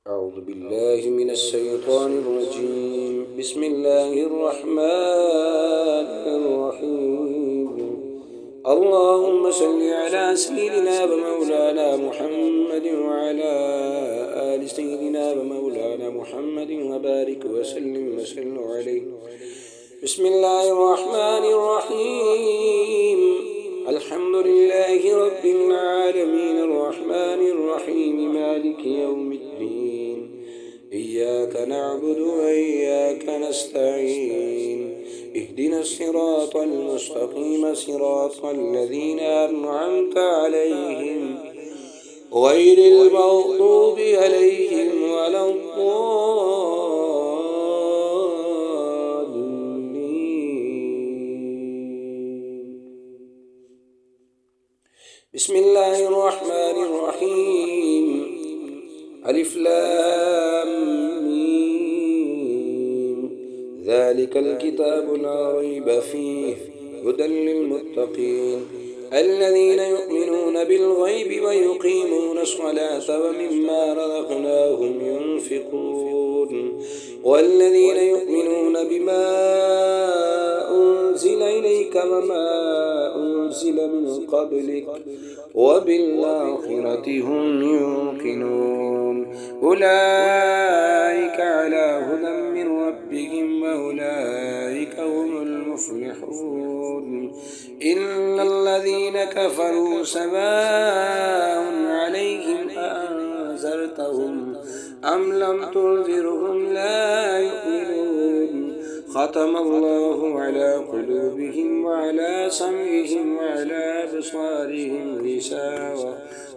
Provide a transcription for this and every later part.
أعوذ بالله من الشيطان الرجيم. بسم الله الرحمن الرحيم. اللهم صل على سيدنا ومولانا محمد وعلى آل سيدنا ومولانا محمد وبارك وسلم عليه. بسم الله الرحمن الرحيم. الحمد لله رب العالمين الرحمن الرحيم مالك يوم الدين. إياك نعبد وإياك نستعين. اهدنا الصراط المستقيم صراط الذين أنعمت عليهم غير المغضوب عليهم ولا بسم الله الرحمن الرحيم. ألف لام ميم. ذلك الكتاب لا ريب فيه هدى للمتقين الذين يؤمنون بالغيب ويقيمون الصلاة ومما رزقناهم ينفقون والذين يؤمنون بما أنزل إليك وما أنزل من قبلك وبالآخرة هم يوقنون أولئك على هدى من ربهم وأولئك هم المفلحون. إن الذين كفروا سواء عليهم أأنذرتهم أم لم تنذرهم لا يؤمنون. ختم الله على قلوبهم وعلى سمعهم وعلى أبصارهم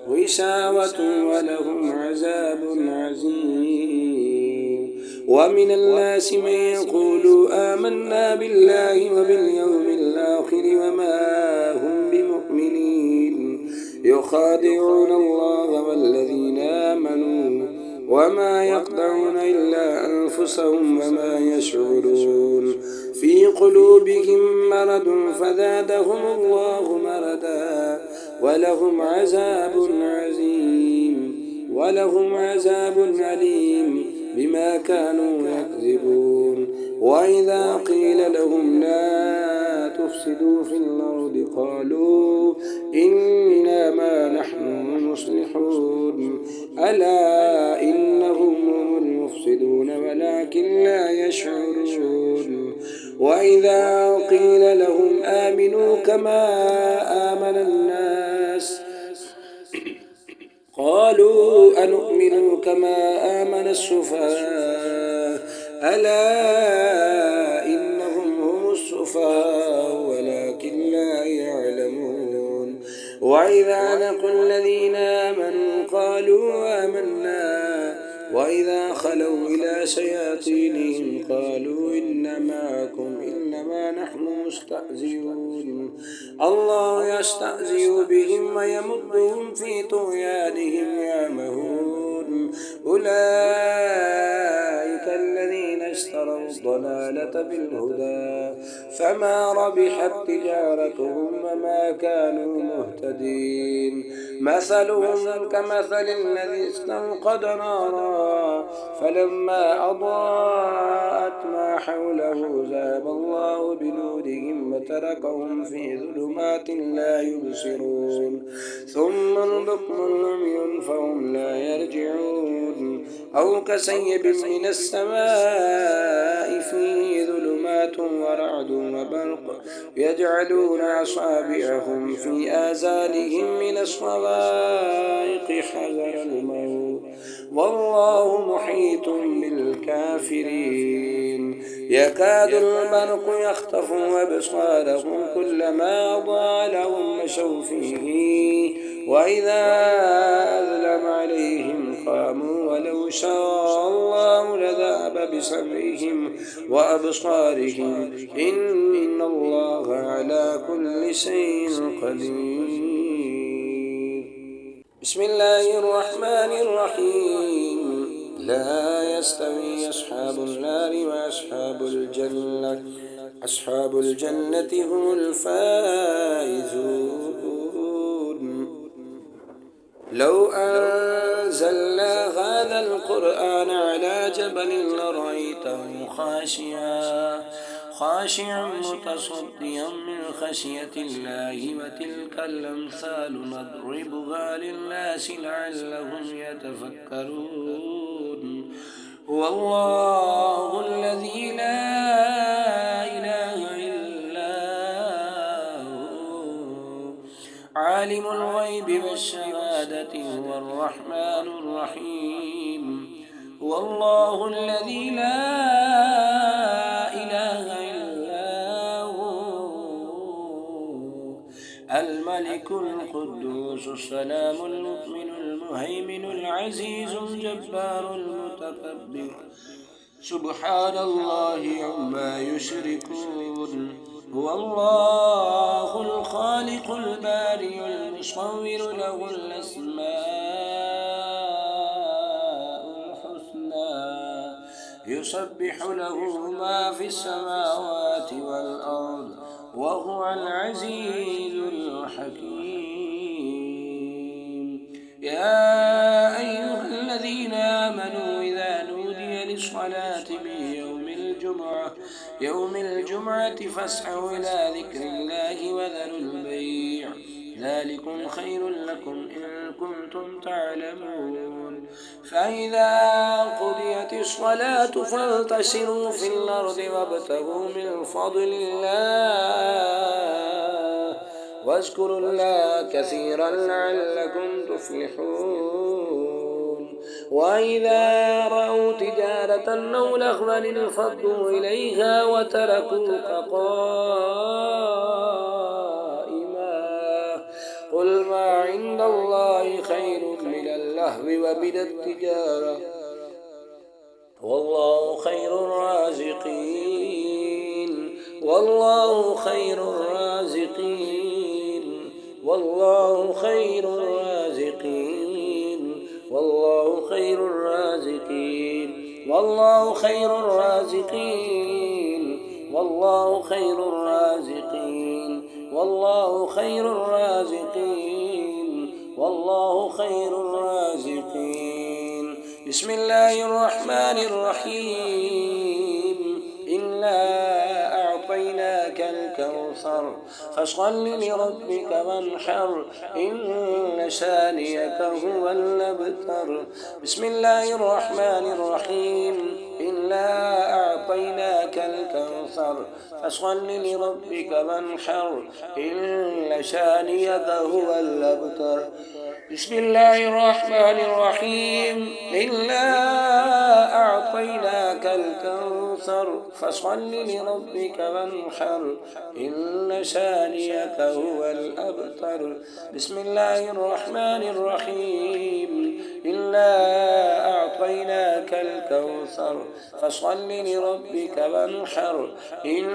غشاوة ولهم عذاب عظيم. ومن الناس من يقول آمنا بالله وباليوم الآخر وما هم بمؤمنين يخادعون الله والذين آمنوا وما يخدعون إلا أنفسهم وما يشعرون. في قلوبهم مرض فزادهم الله مرضا ولهم عذاب أليم بما كانوا يكذبون. وإذا قيل لهم لا تفسدوا في الأرض قالوا إنما نحن مصلحون ألا إنهم هم المفسدون ولكن لا يشعرون. وإذا قيل لهم آمنوا كما آمن الناس قالوا أنؤمن كما آمن السفهاء ألا إنهم هم السفهاء ولكن لا يعلمون. وإذا لقوا الذين آمنوا قالوا آمنا وإذا خلوا إلى شياطينهم قالوا إن معكم إنما نحن مستهزئون. الله يستهزئ بهم ويمدهم في طغيانهم يعمهون. أولئك الذين اشتروا الضلالة بالهدى فما ربحت تجارتهم وما كانوا مهتدين. مثلهم كمثل الذي استوقد نارا فلما أضاءت ما حوله ذهب الله بنورهم وتركهم في ظلمات لا يبصرون. ثم بكم عمي فهم لا يرجعون. أو كسيب من السماء فيه ظلمات ورعد وبرق يجعلون أصابعهم في آذانهم من الصواعق حذر الموت والله محيط بالكافرين. يكاد البرق يخطف أبصارهم كلما أضاء لهم مشوا فيه وإذا أظلم عليهم قاموا ولو شاء الله لذهب بسمعهم وأبصارهم إن الله على كل شيء قدير. بسم الله الرحمن الرحيم. لا يستوي أصحاب النار وأصحاب الجنة أصحاب الجنة هم الفائزون. لو أنزلنا هذا القرآن جبل لرأيته خاشعا متصديا من خشية الله. وتلك الأمثال نضربها للناس لعلهم يتفكرون. هو الله الذي لا إله إلا هو عالم الغيب والشهادة هو الرحمن الرحيم. هو الله الذي لا إله إلا هو الملك القدوس السلام المؤمن المهيمن العزيز الجبار المتكبر. سبحان الله عما يشركون. هو الله الخالق البارئ المصور له الأسماء الحسنى يسبح له ما في السماوات والأرض وهو العزيز الحكيم. يا أيها الذين آمنوا إذا نودي للصلاة من يوم الجمعة فاسعوا إلى ذكر الله وذروا البيع ذلكم خير لكم إن كنتم تعلمون. فإذا قضيت الصلاة فانتشروا في الأرض وابتغوا من فضل الله واذكروا الله كثيرا لعلكم تفلحون. وإذا رأوا تجارة أو لهوا انفضوا إليها وتركوك قائما قل ما عند الله خير من اللهو ومن التجارة والله خير الرازقين. والله خير الرازقين. والله خير الرازقين. والله خير الرازقين. والله خير الرازقين. والله خير الرازقين. والله خير الرازقين. والله خير الرازقين. بسم الله الرحمن الرحيم. إنا أعطيناك الكوثر فصل لربك وانحر إن شانئك هو الأبتر. بسم الله الرحمن الرحيم. إنا أعطيناك الكوثر فصل لربك وانحر إن شانئك هو الأبتر. بسم الله الرحمن الرحيم. إنا أعطيناك الكوثر فصل لربك وانحر إن شانئك هو الأبتر. بسم الله الرحمن الرحيم. إنا أعطيناك الكوثر فصل لربك وانحر إن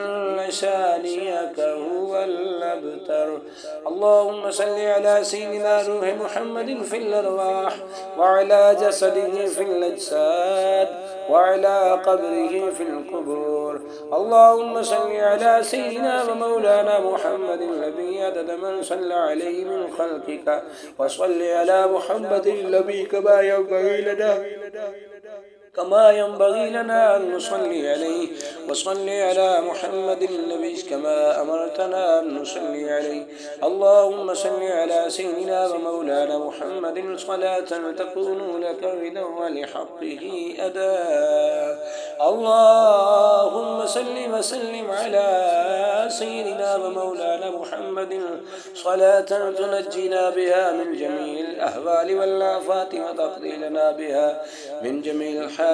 شانئك هو الأبتر. اللهم صل على سيدنا روح محمد في الأرواح وعلى جسده في الأجساد وعلى قبره في القبور. اللهم صل على سيدنا ومولانا محمد النبي عدد من صلى عليه من خلقك وصل على محمد النبي كما ينبغي لنا أن نصلي عليه وصل على محمد النبي كما أمرتنا أن نصلي عليه. اللهم صل على سيدنا ومولانا محمد صلاة تكون لك رضا ولحقه أداء. اللهم صل وسلم على سيدنا ومولانا محمد صلاة تنجينا بها من جميع الأهوال والآفات وتقضي لنا بها من جميع الحاجات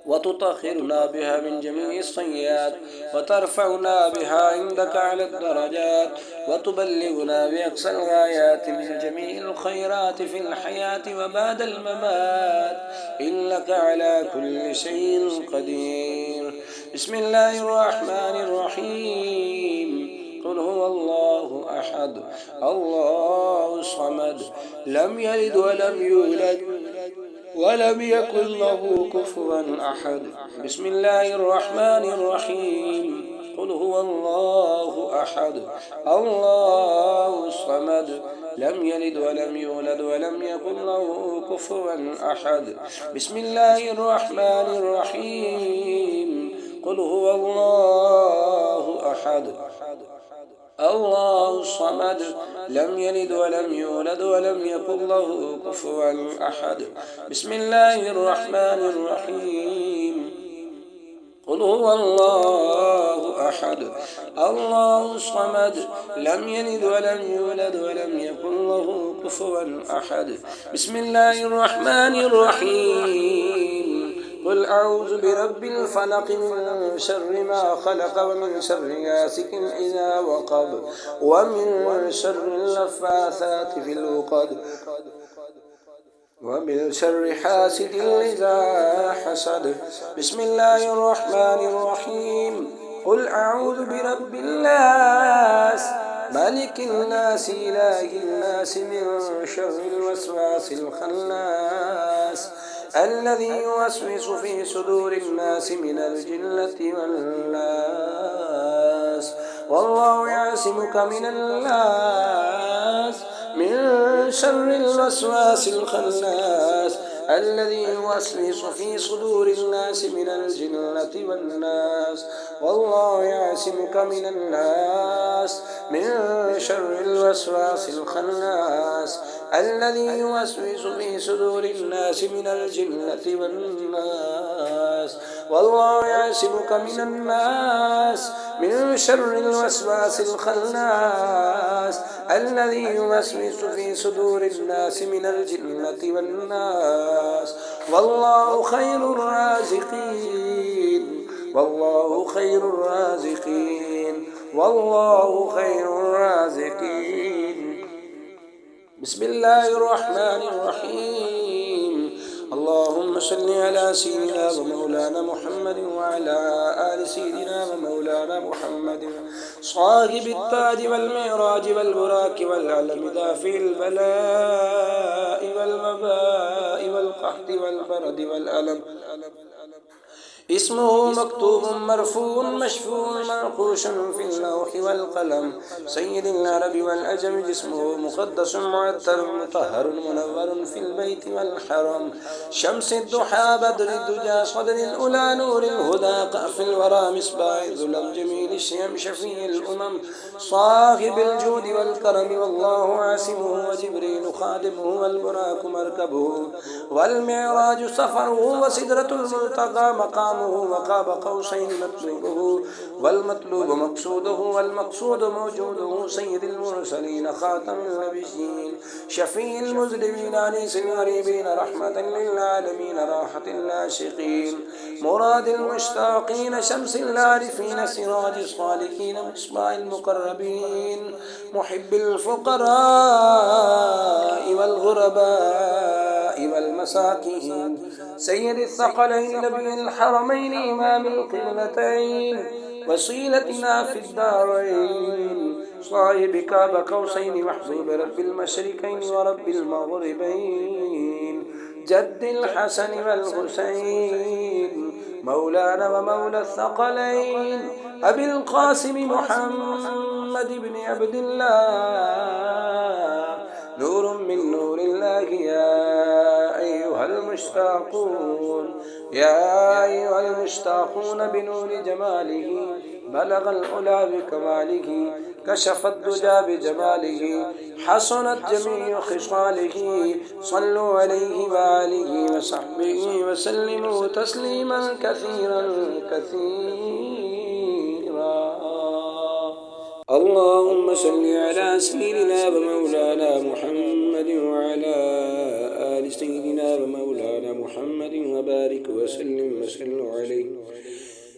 وتطهرنا بها من جميع السيئات وترفعنا بها عندك على الدرجات وتبلغنا بأقصى الغايات من جميع الخيرات في الحياة وبعد الممات إنك على كل شيء قدير. بسم الله الرحمن الرحيم. قل هو الله أحد الله الصمد لم يلد ولم يولد ولم يكن له كفوا أحد. بسم الله الرحمن الرحيم. قل هو الله أحد الله الصمد لم يلد ولم يولد ولم يكن له كفوا أحد. بسم الله الرحمن الرحيم. قل هو الله أحد الله الصمد لم يلد ولم يولد ولم يكن له كفوا أحد. بسم الله الرحمن الرحيم. قل هو الله أحد الله الصمد لم يلد ولم يولد ولم يكن له كفوا أحد. بسم الله الرحمن الرحيم. قل أعوذ برب الفلق من شر ما خلق ومن شر غاسق إذا وقب ومن شر اللفاثات في العقد ومن شر حاسد إذا حسد. بسم الله الرحمن الرحيم. قل أعوذ برب الناس ملك الناس إله الناس من شر الوسواس الخناس الذي يوسوس في صدور الناس من الجنة والناس. والله يعصمك من الناس من شر الوسواس الخناس الذي يوسوس في صدور الناس من الجنة والناس. والله يعصمك من الناس من شر الوسواس الخناس الذي يوسوس في صدور الناس من الجنة والناس. والله يعصمك من الناس من شر الوسواس الخناس الذي يوسوس في صدور الناس من الجنة والناس. والله خير الرازقين والله خير الرازقين والله خير الرازقين. بسم الله الرحمن الرحيم. اللهم صل على سيدنا ومولانا محمد وعلى آل سيدنا ومولانا محمد صاحب التاج والمعراج والبراك والعلم دافع البلاء والوباء والقحط والبرد والألم. اسمه مكتوب مرفوع مشفوع منقوش في اللوح والقلم. سيد العرب والعجم جسمه مقدس معطر مطهر منور في البيت والحرم. شمس الضحى بدر الدجى صدر الأولى نور الهدى قأف الورى مصباح الظلم جميل الشيم شفيع الأمم صاحب الجود والكرم. والله عاصمه وجبريل خادمه والبراك مركبه والمعراج سفره وسدرة الملتقى مقام وقاب قوسين مطلوبه والمطلوب مقصوده والمقصود موجوده. سيد المرسلين خاتم النبيين شفيع المذنبين أنيس الغريبين رحمة للعالمين راحة العاشقين مراد المشتاقين شمس العارفين سراج الصالحين مصباح المقربين محب الفقراء والغرباء والمساكين. سيد الثقلين نبي الحرمين إمام القبلتين وسيلتنا في الدارين صاحب كعب قوسين محبوب رب المشرقين ورب المغربين جد الحسن والحسين مولانا ومولى الثقلين أبي القاسم محمد بن عبد الله نور من نور الله. يا أيها المشتاقون يا أيها المشتاقون بنور جماله بلغ العلا بكماله كشف الدجى بجماله حسنت جميع خصاله. صلوا عليه وآله وصحبه وسلموا تسليما كثيرا كثيرا. اللهم صل على سيدنا ومولانا محمد وعلى آل سيدنا ومولانا محمد وبارك وسلم وسلم عليه.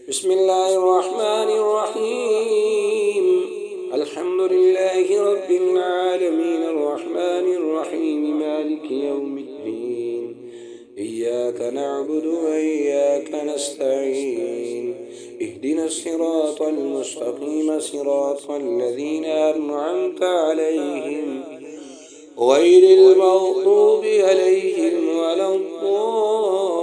بسم الله الرحمن الرحيم. الحمد لله رب العالمين الرحمن الرحيم مالك يوم الدين. إياك نعبد وإياك نستعين. اهدنا الصراط المستقيم صراط الذين أنعمت عليهم غير المغضوب عليهم ولا الضالين.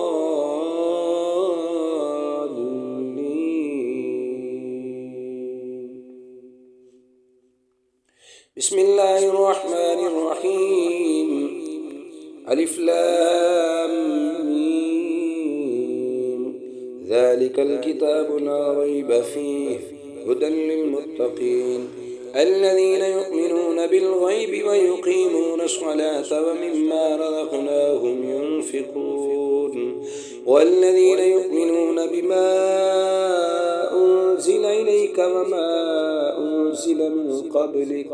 بسم الله الرحمن الرحيم. ذلك الكتاب لا ريب فيه هدى للمتقين الذين يؤمنون بالغيب ويقيمون الصلاة ومما رزقناهم ينفقون والذين يؤمنون بما أنزل إليك وما أنزل من قبلك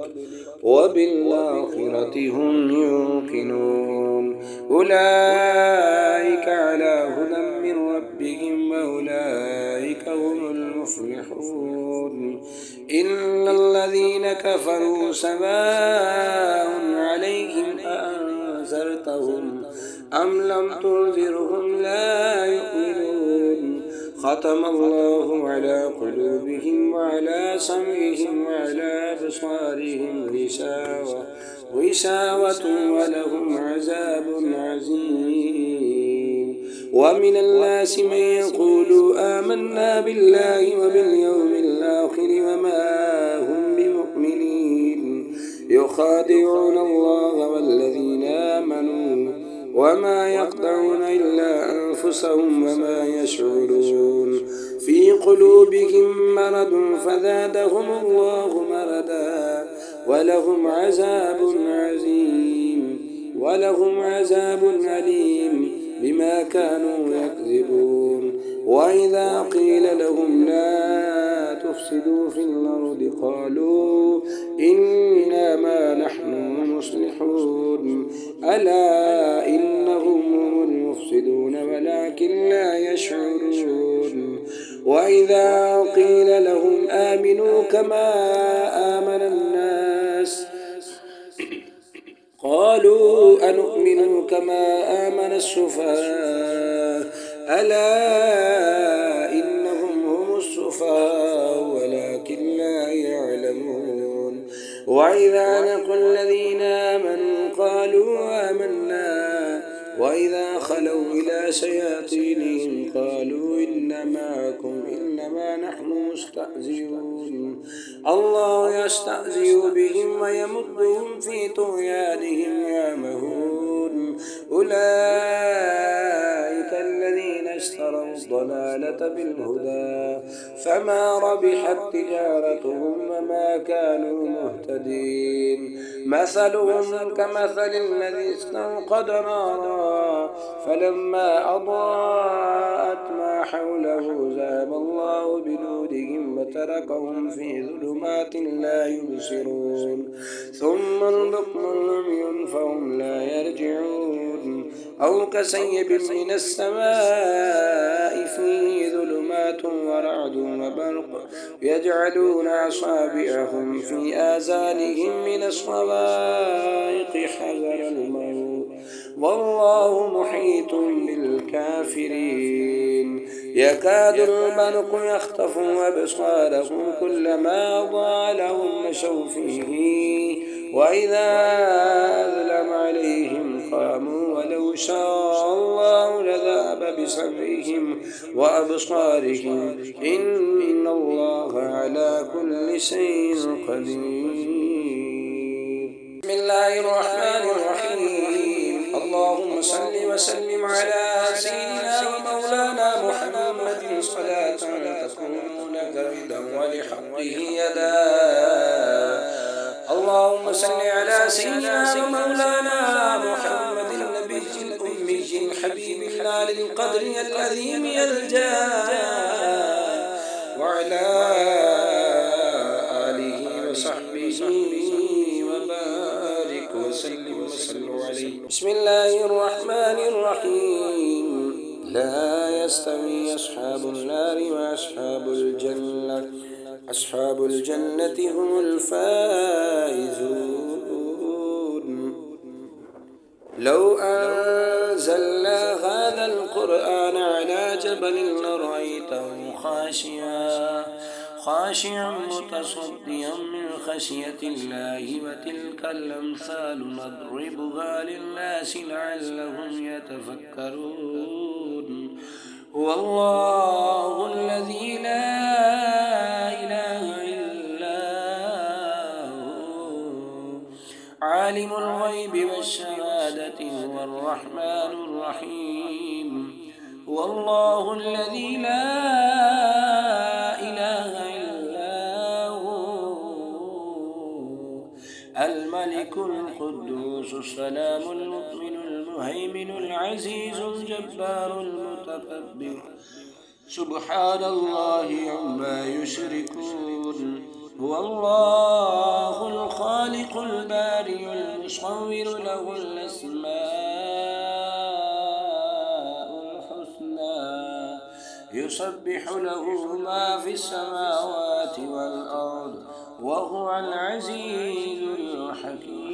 وبالآخرة هم يوقنون أولئك على هدى من ربهم وأولئك هم المفلحون إن الذين كفروا سواء عليهم أأنذرتهم أم لم تنذرهم لا يؤمنون ختم الله على قلوبهم وعلى سمعهم وعلى أبصارهم غشاوة ولهم عذاب عظيم ومن الناس من يقول آمنا بالله وباليوم الآخر وما هم بمؤمنين يخادعون الله والذين آمنوا وما يخدعون إلا أنفسهم وما يشعرون في قلوبهم مرض فزادهم الله مرضا ولهم عذاب أليم بما كانوا يكذبون وإذا قيل لهم لا تفسدوا في الأرض قالوا إنما نحن مصلحون ألا إنهم هم المفسدون ولكن لا يشعرون وإذا قيل لهم آمنوا كما آمن الناس قالوا أنؤمن كما آمن السفهاء ألا إنهم هم السفهاء ولكن لا يعلمون وإذا لقوا الذين آمنوا قالوا آمنا وإذا خلوا إلى شياطينهم قالوا إن معكم إنما نحن مستهزئون الله يستهزئ بهم ويمدهم في طغيانهم يعمهون أولئك الذين اشتروا الضلالة بالهدى فما ربحت تجارتهم وما كانوا مهتدين مثلهم كمثل الذي استوقد نارا فلما أضاءت ما حوله ذهب الله بنورهم وتركهم في ظلمات لا يبصرون ثم بكم عمي فهم لا يرجعون أو كسيب من السماء فيه ظلمات ورعد وبرق يجعلون أصابعهم في آذانهم من الصواعق حذر الموت والله محيط بالكافرين يكاد البرق يخطف أبصارهم كلما أضاء لهم مشوا فيه وإذا أظلم عليهم قاموا ولو شاء الله لذهب بسمعهم وأبصارهم إن الله على كل شيء قدير بسم الله الرحمن الرحيم اللهم صل وسلم على سيدنا ومولانا محمد صلاة تكون لك ردا ولحقه يدا اللهم صل على سيدنا ومولانا محمد النبي الأمي الحبيب الله للقدر العظيم الجاه وعلى آله وصحبه وبارك وسلم عليه بسم الله الرحمن الرحيم لا يستوي أصحاب النار وأصحاب الجنة أصحاب الجنة هم الفائزون لو أنزلنا هذا القرآن على جبل لرأيته خاشعا متصديا من خشية الله وتلك الأمثال نضربها للناس لعلهم يتفكرون هو الله الذي لا إله إلا هو عالم الغيب والشهادة هو الرحمن الرحيم هو الله الذي لا إله إلا هو الملك القدوس السلام المؤمن المهيمن العزيز الجبار المتكبر سبحان الله عما يشركون هو الله الخالق البارئ المصور له الأسماء الحسنى يسبح له ما في السماوات والأرض وهو العزيز الحكيم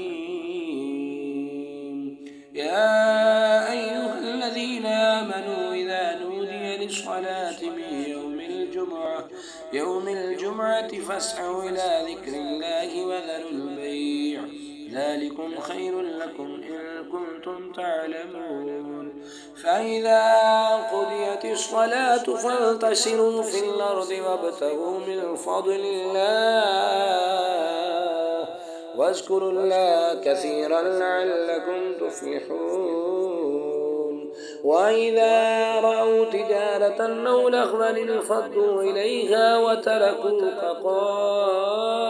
يا أيها الذين آمنوا إذا نودي للصلاة من يوم الجمعة فاسعوا إلى ذكر الله وذروا البيع ذلكم خير لكم إن كنتم تعلمون فإذا قضيت الصلاة فانتشروا في الأرض وابتغوا من فضل الله واذكروا الله كثيرا لعلكم تفلحون وإذا رأوا تجارة أو لهوا انفضوا إليها وتركوك قائما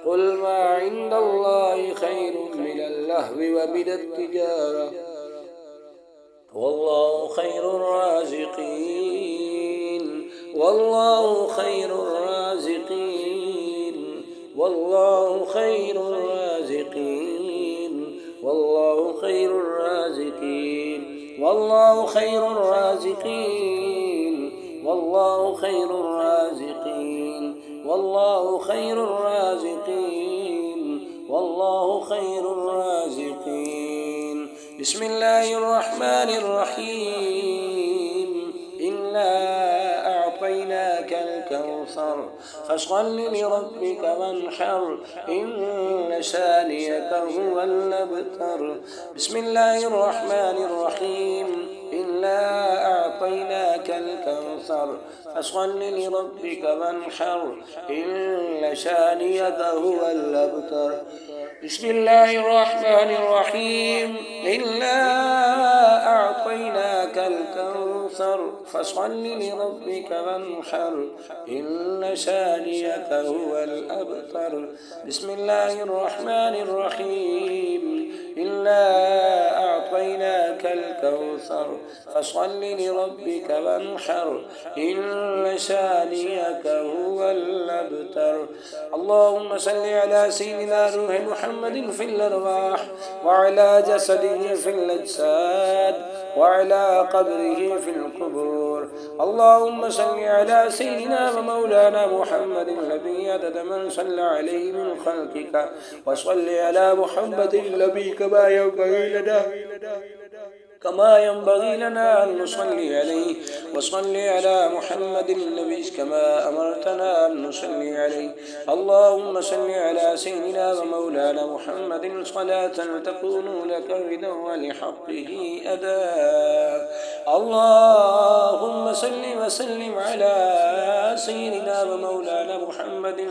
قل ما عند الله خير من اللهو ومن التجارة والله خير الرازقين والله خير الرازقين والله خير الرازقين والله خير الرازقين والله خير الرازقين والله خير الرازقين والله خير الرازقين والله خير الرازقين بسم الله الرحمن الرحيم إنا أعطيناك الكوثر فصل لربك وانحر إن شانئك هو الأبتر بسم الله الرحمن الرحيم إنا أعطيناك الكوثر فصل لربك وانحر إن شانئك هو الأبتر بسم الله الرحمن الرحيم إنا أعطيناك الكوثر فصل لربك وانحر إن شانئك هو الأبتر بسم الله الرحمن الرحيم إنا أعطيناك الكوثر فصل لربك وانحر إن شانئك هو الأبتر اللهم صل على سيدنا روح محمد في الأرواح وعلى جسده في الأجساد وعلى قبره في القبور اللهم صل على سيدنا ومولانا محمد الذي عدد من صلى عليه من خلقك وصل على محمد النبي كما ينبغي لنا أن نصلي عليه وصل على محمد النبي كما أمرتنا أن نصلي عليه اللهم صل على سيدنا ومولانا محمد صلاة تكون لك رضا ولحقه أداء اللهم صل وسلم على سيدنا ومولانا محمد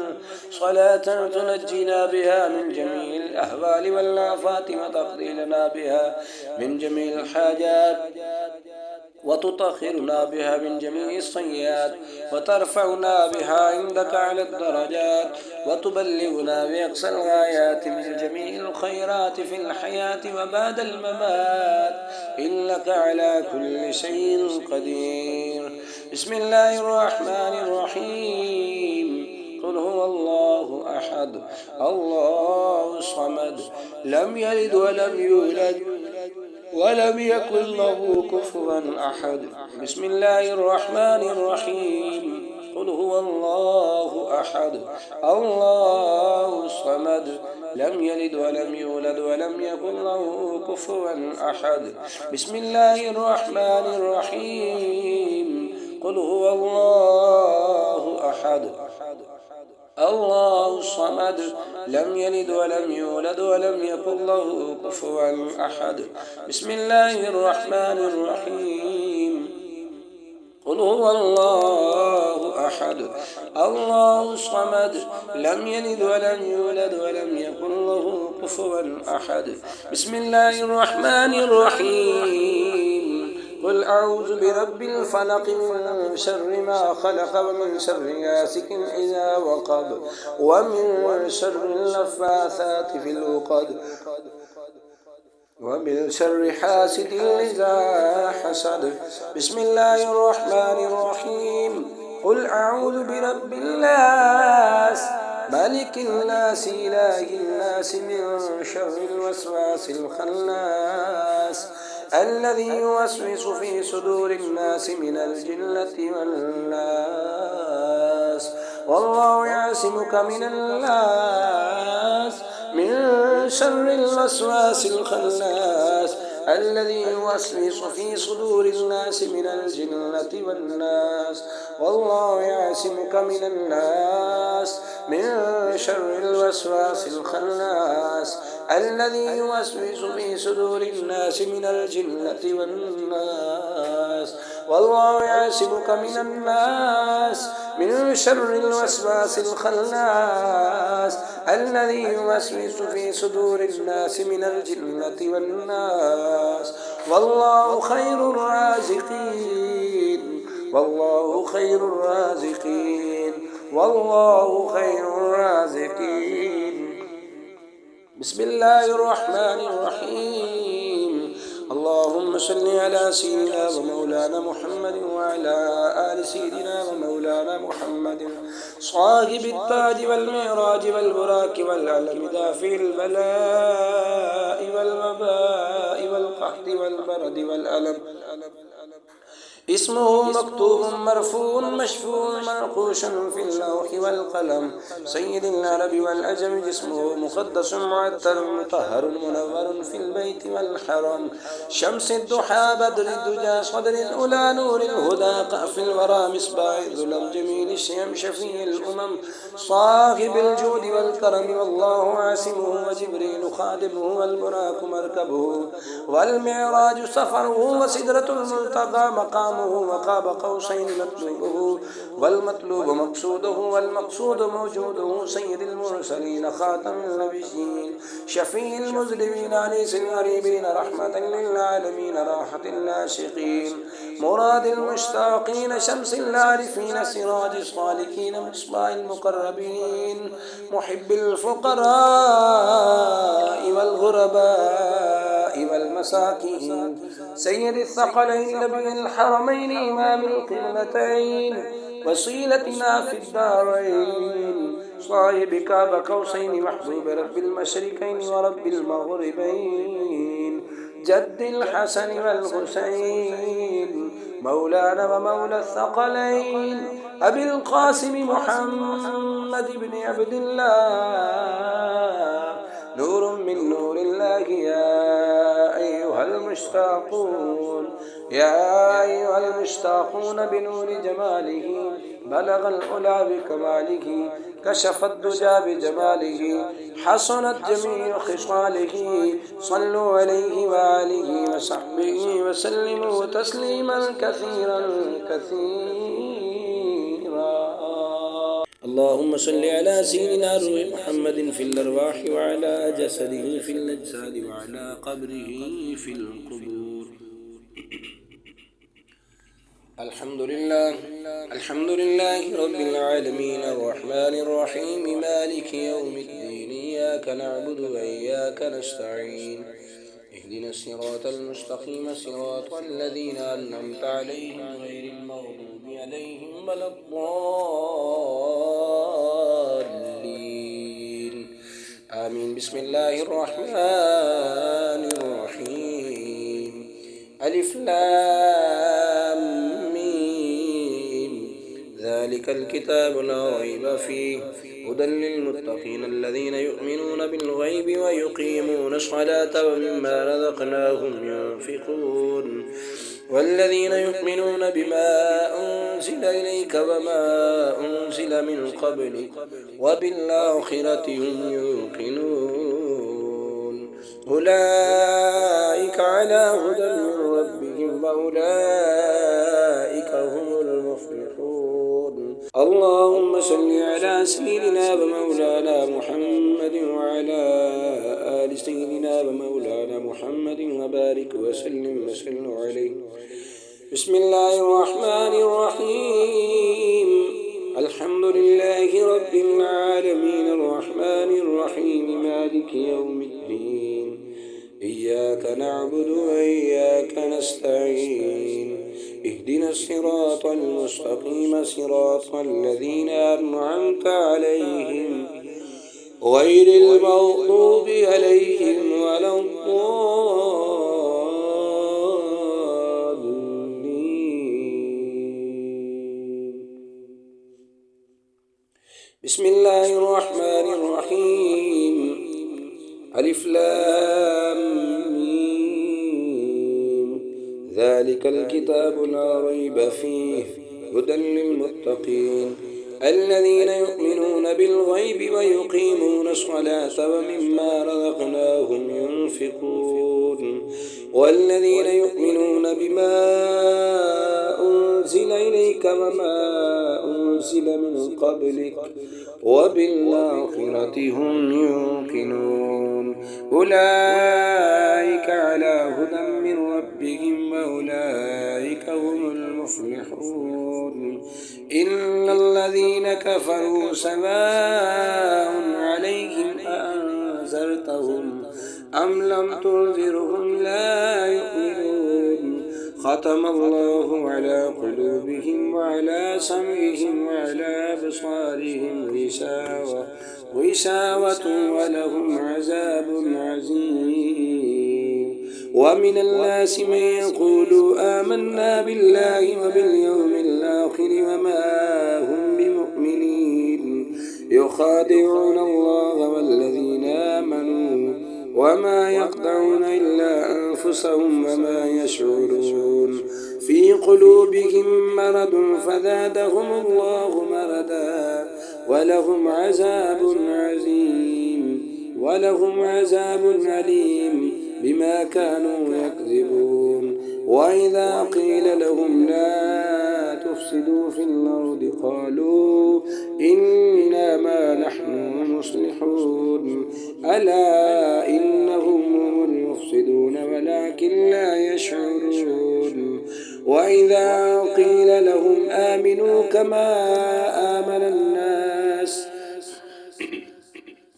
صلاة تنجينا بها من جميع الأهوال والآفات وتقضي لنا بها من جميع الحاجات وتطهرنا بها من جميع السيئات وترفعنا بها عندك على الدرجات وتبلغنا بأقصى الغايات من جميع الخيرات في الحياة وبعد الممات إنك على كل شيء قدير بسم الله الرحمن الرحيم قل هو الله أحد الله الصمد لم يلد ولم يولد ولم يكن له كفوا أحد بسم الله الرحمن الرحيم قل هو الله أحد الله الصمد لم يلد ولم يولد ولم يكن له كفوا أحد بسم الله الرحمن الرحيم قل هو الله أحد الله الصمد لم يلد ولم يولد ولم يكن له كفوا أحد بسم الله الرحمن الرحيم قل هو الله أحد الله الصمد لم يلد ولم يولد ولم يكن له كفوا أحد. بسم الله الرحمن الرحيم. قل أعوذ برب الفلق من شر ما خلق ومن شر غاسق إذا وقب ومن شر النفاثات في العقد ومن شر حاسد إذا حسد. بسم الله الرحمن الرحيم. قل أعوذ برب الناس ملك الناس إله الناس من شر الوسواس الخناس الذي يوسوس في صدور الناس من الجنة والناس. والله يعصمك من الناس من شر الوسواس الخناس الذي يوسوس في صدور الناس من الجنة والناس. والله يعصمك من الناس من شر الوسواس الخناس الذي يوسوس في صدور الناس من الجنة والناس. والله يعصمك من الناس من شر الوسواس الخناس الذي يوسوس في صدور الناس من الجنة والناس. والله خير الرازقين والله خير الرازقين والله خير الرازقين. بسم الله الرحمن الرحيم. اللهم صل على سيدنا ومولانا محمد وعلى آل سيدنا ومولانا محمد صاحب التاج والمعراج والبراك والعلم دافع البلاء والوباء والقحط والبرد والألم. اسمه مكتوب مرفوع مشفوع منقوش في اللوح والقلم. سيد العرب والعجم جسمه مقدس معطر مطهر منور في البيت والحرم. شمس الضحى بدر الدجى صدر الأولى نور الهدى قاف الورى مصباح الظلم جميل الشيم شفيع الأمم صاحب الجود والكرم. والله عاصمه وجبريل خادمه والبراك مركبه والمعراج سفره وسدرة المنتقى مقام وقاب قوسين مطلوبه والمطلوب مقصوده والمقصود موجوده. سيد المرسلين خاتم النبيين شفيع المذنبين أنيس الغريبين رحمة للعالمين راحة العاشقين مراد المشتاقين شمس العارفين سراج الصالحين مصباح المقربين محب الفقراء والغرباء والمساكين. سيد الثقلين نبي الحرمين إمام القبلتين وسيلتنا في الدارين صاحب كعب قوسين محبوب رب المشرقين ورب المغربين جد الحسن والحسين مولانا ومولى الثقلين أبي القاسم محمد بن عبد الله نور من نور الله. يا أيها المشتاقون يا أيها المشتاقون بنور جماله بلغ العلا بكماله كشف الدجى بجماله حصنت جميع خصاله. صلوا عليه وآله وصحبه وسلموا تسليما كثيرا كثيرا. اللهم صل على سيدنا روح محمد في الأرواح وعلى جسده في الأجساد وعلى قبره في القبور. الحمد لله رب العالمين الرحمن الرحيم مالك يوم الدين إياك نعبد وإياك نستعين اهدنا الصراط المستقيم صراط الذين أنعمت عليهم غير المغضوب عليهم ولا الضالين آمين. بسم الله الرحمن الرحيم. ألف لام ذلك الكتاب لا ريب فيه هدى للمتقين الذين يؤمنون بالغيب ويقيمون الصلاة ومما رزقناهم ينفقون والذين يؤمنون بما أنزل إليك وما أنزل من قبلك وبالآخرة هم يوقنون أولئك على هدى من ربهم وأولئك هم المفلحون. اللهم صل على سيدنا ومولانا محمد وعلى آل سيدنا ومولانا محمد وبارك وسلم عليه. بسم الله الرحمن الرحيم. الحمد لله رب العالمين الرحمن الرحيم مالك يوم الدين. إياك نعبد وإياك نستعين. اهدنا الصراط المستقيم صراط الذين أنعمت عليهم غير المغضوب عليهم ولا الضالين. بسم الله الرحمن الرحيم. ألف لام ميم. ذلك الكتاب لا ريب فيه هدى للمتقين الذين يؤمنون بالغيب ويقيمون الصلاة ومما رزقناهم ينفقون والذين يؤمنون بما أنزل إليك وما أنزل من قبلك وبالآخرة هم يوقنون أولئك على هدى من ربهم وأولئك هم المفلحون. إن الذين كفروا سواء عليهم أأنذرتهم أم لم تنذرهم لا يؤمنون. ختم الله على قلوبهم وعلى سمعهم وعلى أبصارهم غشاوة ولهم عذاب عظيم. ومن الناس من يقول آمنا بالله وباليوم الآخر وما هم بمؤمنين يخادعون الله والذين آمنوا وما يخدعون إلا أنفسهم وما يشعرون. في قلوبهم مرض فزادهم الله مرضا ولهم عذاب أليم بما كانوا يكذبون. وإذا قيل لهم لا تفسدوا في الأرض قالوا إنما نحن مصلحون ألا إنهم هم المفسدون ولكن لا يشعرون. وإذا قيل لهم آمنوا كما آمن الناس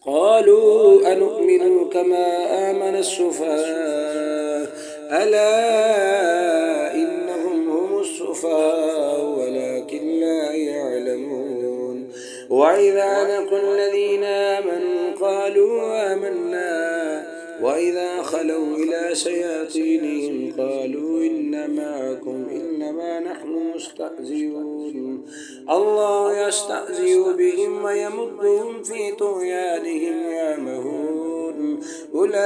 قالوا أنؤمن كما آمن السفهاء ألا إنهم هم السفهاء ولكن لا يعلمون. وإذا لقوا الذين آمنوا قالوا آمنا وإذا خلوا إلى شياطينهم قالوا إن معكم إنما نحن مستهزئون. الله يستهزئ بهم ويمدهم في طغيانهم يعمهون. أولئك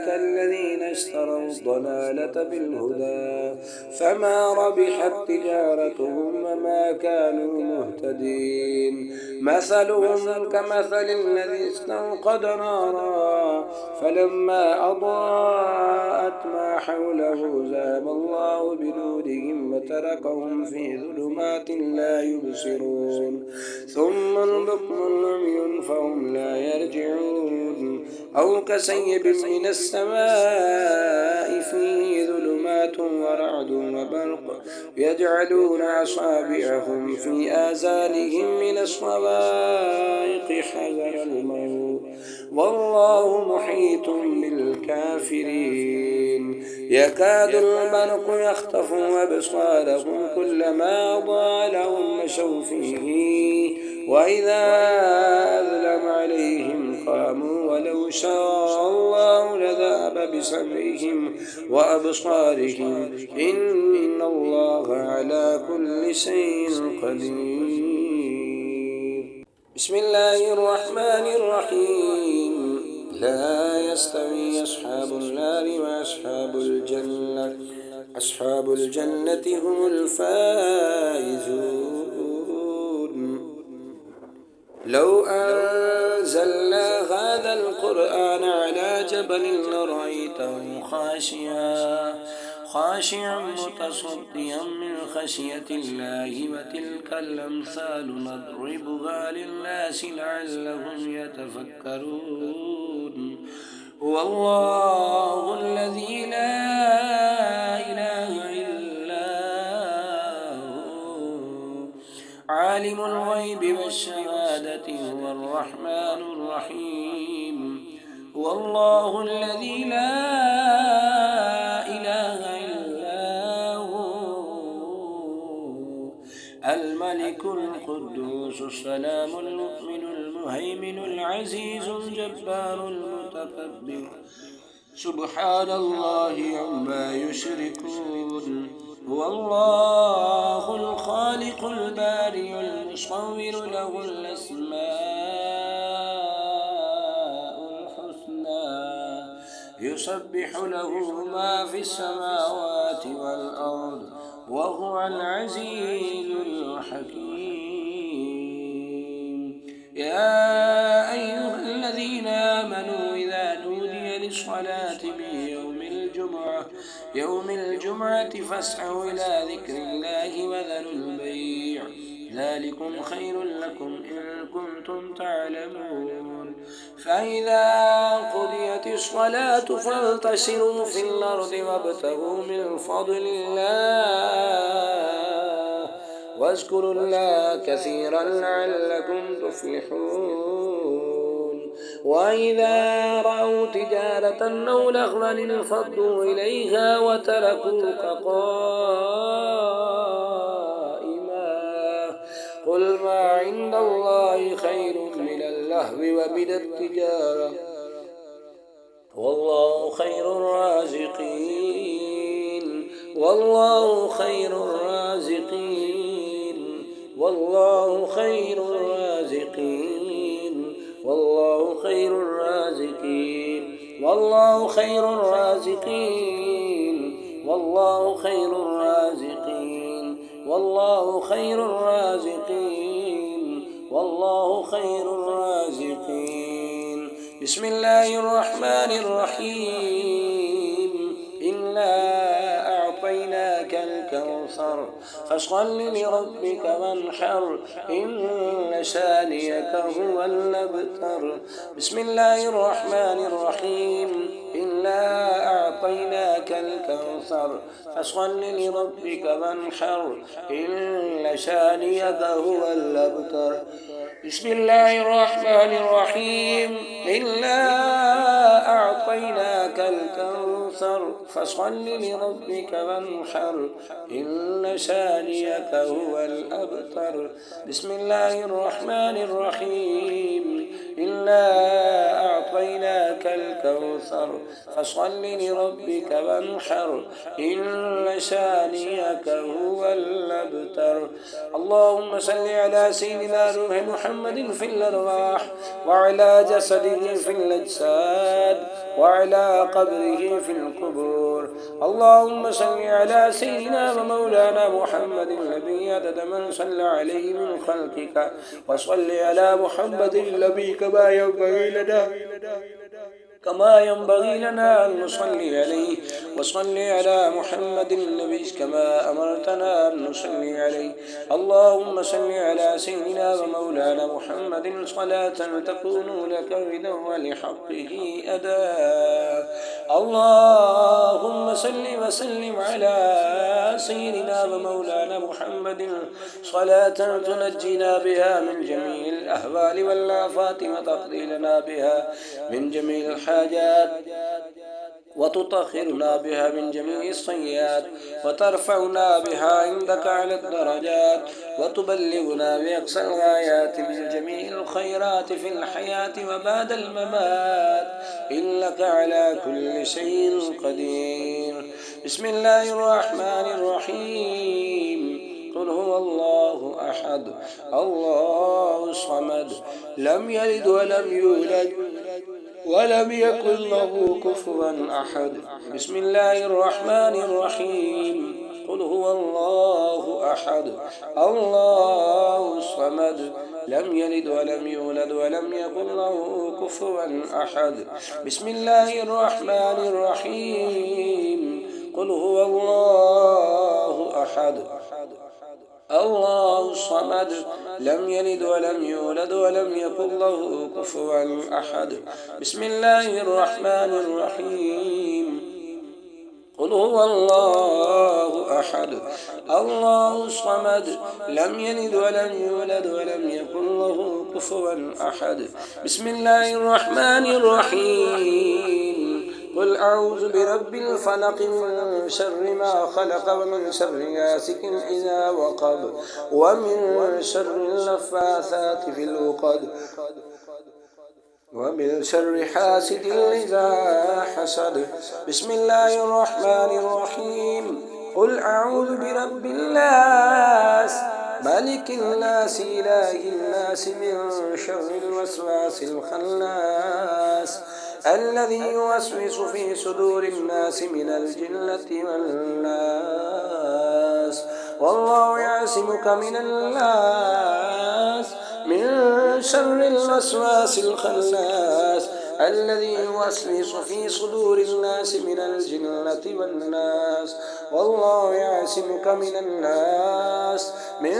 الذين اشتروا الضلالة بالهدى فما ربحت تجارتهم وما كانوا مهتدين. مثلهم كمثل الذي استوقد نارا فلما أضاءت ما حوله ذهب الله بنورهم وتركهم في ظلمات لا يبصرون. ثم بكم عمي فهم لا يرجعون. أو كسيب من السماء فيه ظلمات ورعد وبرق يجعلون أصابعهم في آذانهم من الصواعق حذر الموت والله محيط بالكافرين. يكاد البرق يخطف أبصارهم كلما أضاء لهم مشوا فيه وإذا أظلم عليهم قاموا ولو شاء الله لذهب بسمعهم وأبصارهم إن الله على كل شيء قدير. بسم الله الرحمن الرحيم. لا يستوي أصحاب النار وأصحاب الجنة أصحاب الجنة هم الفائزون. لو أنزلنا هذا القرآن على بل لرأيته خاشعا متصديا من خشية الله. وتلك الأمثال نضربها للناس لعلهم يتفكرون. هو الله الذي لا إله إلا هو عالم الغيب والشهادة هو الرحمن الرحيم. هو الله الذي لا إله إلا هو الملك القدوس السلام المؤمن المهيمن العزيز الجبار المتكبر سبحان الله عما يشركون. هو الله الخالق البارئ المصور له الأسماء الحسنى يسبح له ما في السماوات والأرض وهو العزيز الحكيم. يا أيها الذين آمنوا إذا نودي للصلاة من يوم الجمعة فاسعوا إلى ذكر الله وذروا البيع ذلكم خير لكم إن كنتم تعلمون. فإذا قضيت الصلاة فانتشروا في الأرض وابتغوا من فضل الله واذكروا الله كثيرا لعلكم تفلحون. وإذا رأوا تجارة أو لهوا انفضوا إليها وتركوك قائما قل ما عند الله خير من اللهو ومن التجارة والله خير الرازقين. والله خير الرازقين. والله خير الرازقين. والله خير الرازقين. والله خير الرازقين. والله خير الرازقين. والله خير الرازقين. والله خير الرازقين. بسم الله الرحمن الرحيم. إنا أعطيناك الكوثر فصل لربك وانحر إن شانئك هو الأبتر. بسم الله الرحمن الرحيم. إنا أعطيناك الكوثر فصل لربك وانحر إن شانئك هو الأبتر. بسم الله الرحمن الرحيم. إنا أعطيناك الكوثر فصل لربك وانحر إن شانئك هو الأبتر. بسم الله الرحمن الرحيم. إنا أعطيناك الكوثر فصل لربك وانحر إن شانئك هو الأبتر. اللهم صل على سيدنا روح محمد في الأرواح وعلى جسده في الأجساد وعلى قبره في القبور. اللهم صل على سيدنا ومولانا محمد النبي عدد من صلى عليه من خلقك وصل على محمد النبي كما ينبغي لنا أن نصلي عليه وصل على محمد النبي كما أمرتنا أن نصلي عليه. اللهم صل على سيدنا ومولانا محمد صلاة تكون لك رضا ولحقه أداء. اللهم صل وسلم على سيدنا ومولانا محمد صلاة تنجينا بها من جميع الأهوال والآفات وتقضي لنا بها من جميع الحاجات وتطهرنا بها من جميع السيئات وترفعنا بها عندك على الدرجات وتبلغنا بأقصى الغايات من جميع الخيرات في الحياة وبعد الممات إنك على كل شيء قدير. بسم الله الرحمن الرحيم. قل هو الله أحد الله الصمد لم يلد ولم يولد ولم يكن له كفوا أحد. بسم الله الرحمن الرحيم. قل هو الله أحد الله الصمد لم يلد ولم يولد ولم يكن له كفوا أحد. بسم الله الرحمن الرحيم. قل هو الله أحد الله الصمد لم يلد ولم يولد ولم يكن له كفوا أحد. بسم الله الرحمن الرحيم. قل هو الله أحد الله الصمد لم يلد ولم يولد ولم يكن له كفوا أحد. بسم الله الرحمن الرحيم. قل أعوذ برب الفلق من شر ما خلق ومن شر غاسق إذا وقب ومن شر النفاثات في العقد ومن شر حاسد إذا حسد. بسم الله الرحمن الرحيم. قل أعوذ برب الناس ملك الناس إله الناس من شر الوسواس الخناس الذي يوسوس في صدور الناس من الجنة والناس. والله يعصمك من الناس من شر الوسواس الخناس الذي يوسوس في صدور الناس من الجنة والناس. والله يعصمك من الناس من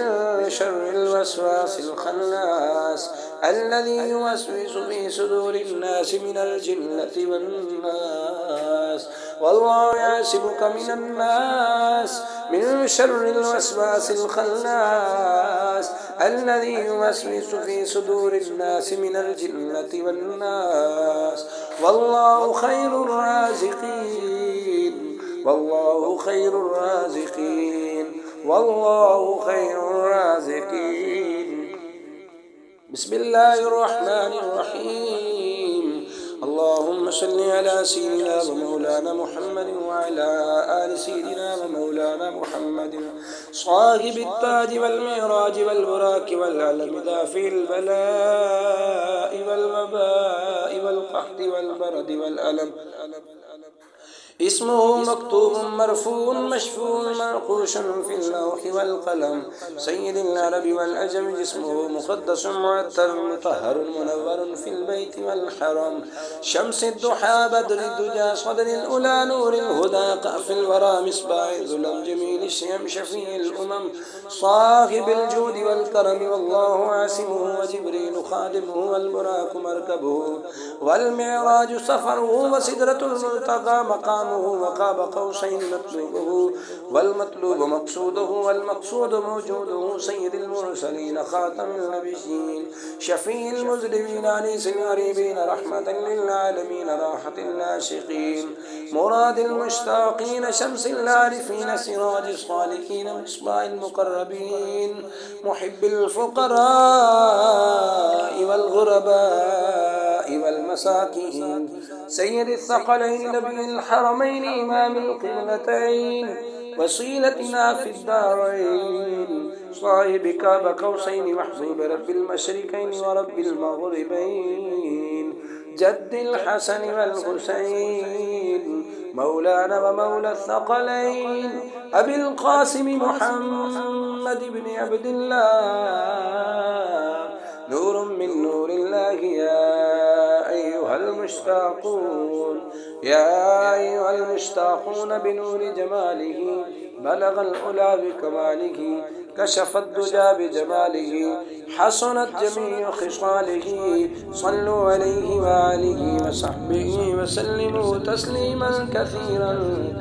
شر الوسواس الخناس الذي يوسوس في صدور الناس من الجنة والناس. والله يعصمك من الناس من شر الوسواس الخناس الذي يوسوس في صدور الناس من الجنة والناس. والله خير الرازقين والله خير الرازقين والله خير الرازقين. بسم الله الرحمن الرحيم. اللهم صل على سيدنا ومولانا محمد وعلى آل سيدنا ومولانا محمد صاحب التاج والمعراج والبراك والعلم دافع البلاء والوباء والقحط والبرد والألم. اسمه مكتوب مرفوع مشفوع منقوش في اللوح والقلم. سيد العرب والعجم جسمه مقدس معطر مطهر منور في البيت والحرم. شمس الضحى بدر الدجى صدر الأولى نور الهدى قاف الورى مصباح ظلم جميل الشيم شفيع الأمم صاحب الجود والكرم. والله عاصمه وجبريل خادمه والبراك مركبه والمعراج سفره وسدرة المنتقى مقامه وقاب قوسين مطلوبه والمطلوب مقصوده والمقصود موجوده. سيد المرسلين خاتم النبيين شفيع المذنبين أنيس الغريبين رحمة للعالمين راحة العاشقين مراد المشتاقين شمس العارفين سراج الصالحين مصباح المقربين محب الفقراء والغرباء والمساكين. سيد الثقلين نبي الحرمين إمام القبلتين وسيلتنا في الدارين صاحب كاب قوسين محبوب رب المشرقين ورب المغربين جد الحسن والحسين مولانا ومولى الثقلين أبي القاسم محمد بن عبد الله نور من نور الله. يا أيها المشتاقون يا أيها المشتاقون بنور جماله بلغ العلا بكماله كشف الدجى بجماله حسنت جميع خصاله. صلوا عليه وآله وصحبه وسلموا تسليما كثيرا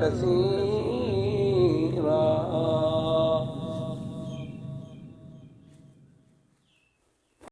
كثيرا.